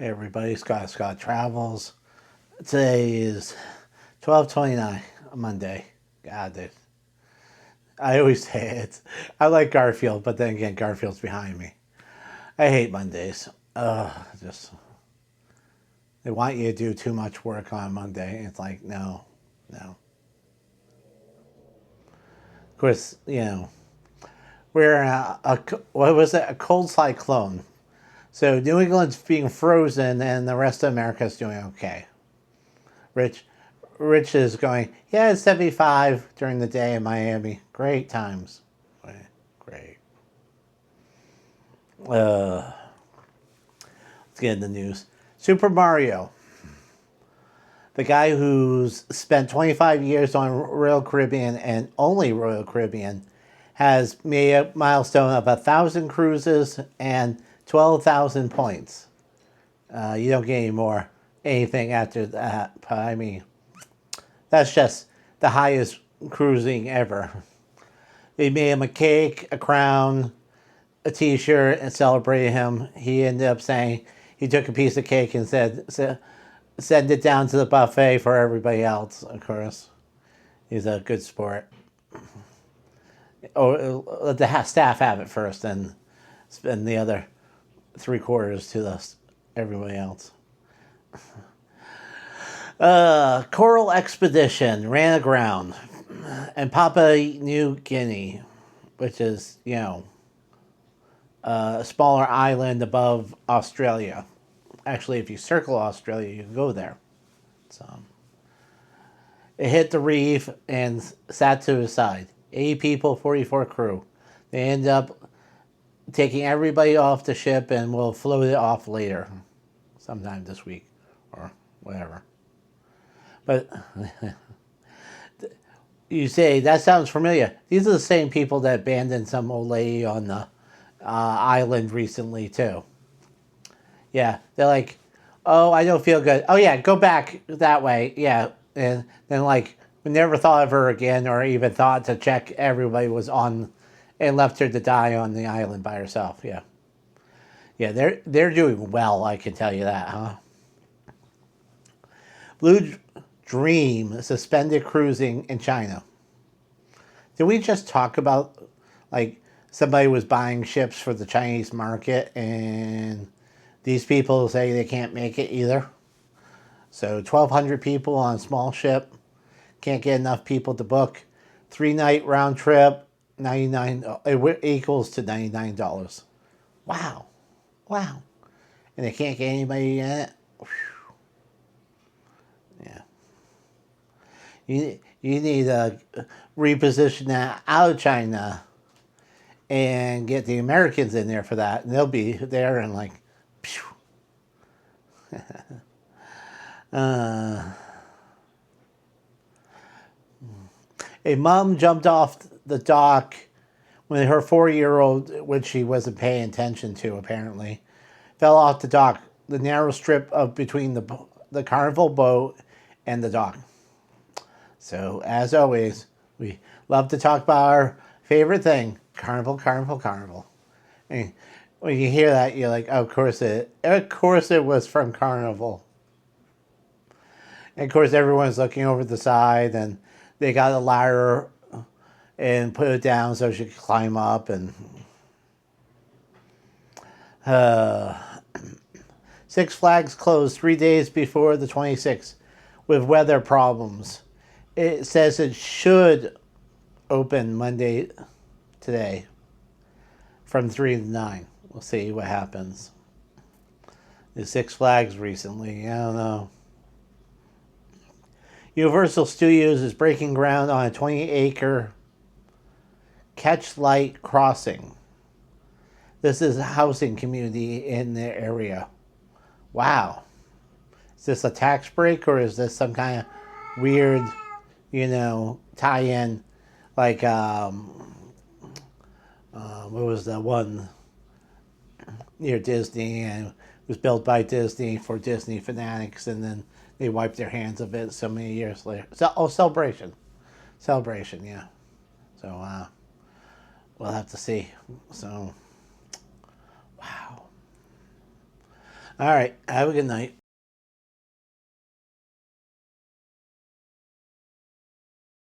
Everybody, Scott travels. Today is 12/29, Monday. God, dude. I always say it. I like Garfield, but then again, Garfield's behind me. I hate Mondays. Just they want you to do too much work on Monday. It's like no, no. Of course, we're what was it? A cold cyclone. So New England's being frozen, and the rest of America's doing okay. Rich, Rich is going. Yeah, it's 75 during the day in Miami. Great times. Great. Let's get into the news. Super Mario, the guy who's spent 25 years on Royal Caribbean and only Royal Caribbean, has made a milestone of 1,000 cruises and 12,000 points. You don't get any more anything after that. I mean, that's just the highest cruising ever. They made him a cake, a crown, a T-shirt, and celebrated him. He ended up saying he took a piece of cake and said send it down to the buffet for everybody else. Of course, he's a good sport. Or let the staff have it first, and spend the other 3/4 to everybody else. Coral Expedition ran aground in Papua New Guinea, which is, a smaller island above Australia. Actually, if you circle Australia, you can go there. So it hit the reef and sat to the side. 80 people, 44 crew. They ended up taking everybody off the ship and will float it off later, sometime this week or whatever. But you say, that sounds familiar. These are the same people that abandoned some old lady on the island recently, too. Yeah, they're like, oh, I don't feel good. Oh, yeah, go back that way. Yeah. And then, like, we never thought of her again or even thought to check everybody was on and left her to die on the island by herself. Yeah. Yeah, they're doing well, I can tell you that, huh? Blue Dream suspended cruising in China. Did we just talk about, like, somebody was buying ships for the Chinese market and these people say they can't make it either? So 1,200 people on a small ship, can't get enough people to book. 3-night round trip, 99. It equals to $99. Wow, wow, and they can't get anybody in it. Yeah, you need to reposition that out of China and get the Americans in there for that, and they'll be there and like, phew. A mom jumped off the dock when her 4-year-old, which she wasn't paying attention to apparently, fell off the dock, the narrow strip of between the Carnival boat and the dock. So, as always, we love to talk about our favorite thing, Carnival, Carnival, Carnival. And when you hear that, you're like, oh, of course it was from Carnival. And of course, everyone's looking over the side, and they got a ladder and put it down so she could climb up. And Six Flags closed 3 days before the 26th with weather problems. It says it should open Monday today from 3 to 9. We'll see what happens. The Six Flags recently, I don't know. Universal Studios is breaking ground on a 20-acre Catchlight Crossing. This is a housing community in the area. Wow. Is this a tax break or is this some kind of weird, tie-in? Like, what was the one near Disney, and it was built by Disney for Disney fanatics, and then they wiped their hands of it so many years later. So, Celebration. Celebration, yeah. So, we'll have to see. So, wow. All right. Have a good night.